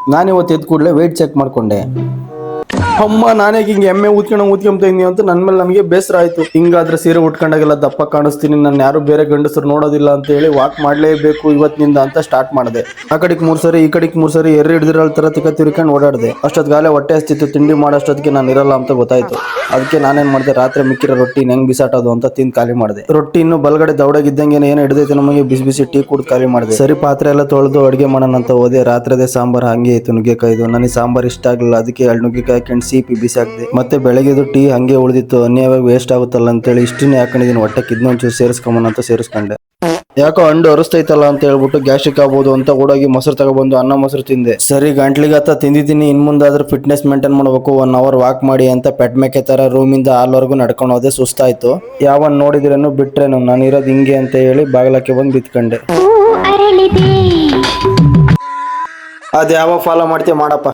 ನಾನು ಇವತ್ತು ಎದ್ದು ಕೂಡಲೇ ವೆಯ್ಟ್ ಚೆಕ್ ಮಾಡ್ಕೊಂಡೆ. ಅಮ್ಮ ನಾನೇ ಹಿಂಗೆ ಎಮ್ಮೆ ಊದ್ಕೊಂತ ಇದೀನಿ ಅಂತ ನನ್ನ ಮೇಲೆ ನನಗೆ ಬೇಸರ ಆಯ್ತು. ಹಿಂಗಾದ್ರೆ ಸೀರೆ ಉಟ್ಕೊಂಡಾಗೆಲ್ಲ ದಪ್ಪ ಕಾಣಿಸ್ತೀನಿ, ನನ್ನ ಯಾರು ಬೇರೆ ಗಂಡಸರು ನೋಡೋದಿಲ್ಲ ಅಂತ ಹೇಳಿ ವಾಕ್ ಮಾಡ್ಲೇಬೇಕು ಇವತ್ತಿನಿಂದ ಅಂತ ಸ್ಟಾರ್ಟ್ ಮಾಡಿದೆ. ಆ ಕಡೆಗೆ 3 ಸರಿ ಈ ಕಡೆಗೆ 3 ಸರಿ ಎರ್ರಿ ಹಿಡಿದಿರೋ ತರ ತಿರ್ಕೊಂಡು ಓಡಾಡಿದೆ. ಅಷ್ಟೊತ್ತಿಗಾಲೆ ಹೊಟ್ಟೆ ಹಸ್ತಿತ್ತು. ತಿಂಡಿ ಮಾಡೋಷ್ಟೊತ್ತಿಗೆ ನಾನು ಇರಲ್ಲ ಅಂತ ಗೊತ್ತಾಯ್ತು. ಅದಕ್ಕೆ ನಾನೇನ್ ಮಾಡಿದೆ, ರಾತ್ರಿ ಮಿಕ್ಕಿರೋ ರೊಟ್ಟಿ ಹೆಂಗ್ ಬಿಸಾಟೋದು ಅಂತ ತಿಂದು ಖಾಲಿ ಮಾಡಿದೆ. ರೊಟ್ಟಿ ಇನ್ನು ಬಲಗಡೆ ದೌಡಾಗಿದ್ದಂಗೆ ಏನು ಹಿಡಿದೈತೆ ನಮಗೆ. ಬಿಸಿ ಬಿಸಿ ಟೀ ಕುಡ್ ಖಾಲಿ ಮಾಡಿದೆ. ಸರಿ ಪಾತ್ರೆ ಎಲ್ಲ ತೊಳೆದು ಅಡುಗೆ ಮಾಡೋಣ ಅಂತ ಹೋದೆ. ರಾತ್ರಿದೇ ಸಾಂಬಾರ್ ಹಂಗೆ ಇತ್ತು, ನುಗ್ಗೆಕಾಯ್ದು. ನನಗೆ ಸಾಂಬಾರ್ ಇಷ್ಟ ಆಗಲಿಲ್ಲ, ಅದಕ್ಕೆ 2 ನುಗ್ಗೆಕಾಯಿ ಹಾಕೊಂಡು ಸಿಪಿ ಬಿಸಾಕ್ದೆ. ಮತ್ತೆ ಬೆಳಗ್ಗೆದು ಟೀ ಹಂಗೆ ಉಳಿದಿತ್ತು, ಅನ್ಯವಾಗಿ ವೇಸ್ಟ್ ಆಗುತ್ತಲ್ಲ ಅಂತೇಳಿ ಇಷ್ಟನ್ನೇ ಹಾಕೊಂಡಿದ್ದೀನಿ. ಹೊಟ್ಟೆಗೆ ಇದನ್ನೊಂಚೂರು ಸೇರಿಸ್ಕೊಂಬನ ಅಂತ ಸೇರಿಸ್ಕೊಂಡೆ. ಯಾಕೋ ಹಂಡು ಅರಸ್ತೈತಲ್ಲ ಅಂತ ಹೇಳ್ಬಿಟ್ಟು ಗ್ಯಾಸ್ಟ್ರಿಕ್ ಆಗ್ಬೋದು ಅಂತ ಓಡೋಗಿ ಮೊಸರು ತಗೊಬಂದು ಅನ್ನ ಮೊಸರು ತಿಂದೆ. ಸರಿ ಗಂಟ್ಲಿಗತ್ತ ತಿಂದಿದ್ದೀನಿ, ಇನ್ ಮುಂದಾದ್ರೂ ಫಿಟ್ನೆಸ್ ಮೇಂಟೈನ್ ಮಾಡಬೇಕು, 1 ಅವರ್ ವಾಕ್ ಮಾಡಿ ಅಂತ ಪೆಟ್ಮೆಕೆ ತರ ರೂಮಿಂದ ಹಾಲ್ವರೆಗೂ ನಡ್ಕೊಂಡು ಹೋದೆ. ಸುಸ್ತಾಯ್ತು. ಯಾವನ್ ನೋಡಿದ್ರೇನು ಬಿಟ್ರೇನು ನಾನು ಇರೋದು ಹಿಂಗೆ ಅಂತ ಹೇಳಿ ಬಾಗಿಲಕ್ಕೆ ಬಂದು ಬಿತ್ಕೊಂಡೆ. ಅದ್ಯಾವ ಫಾಲೋ ಮಾಡ್ತೀಯ ಮಾಡಪ್ಪ.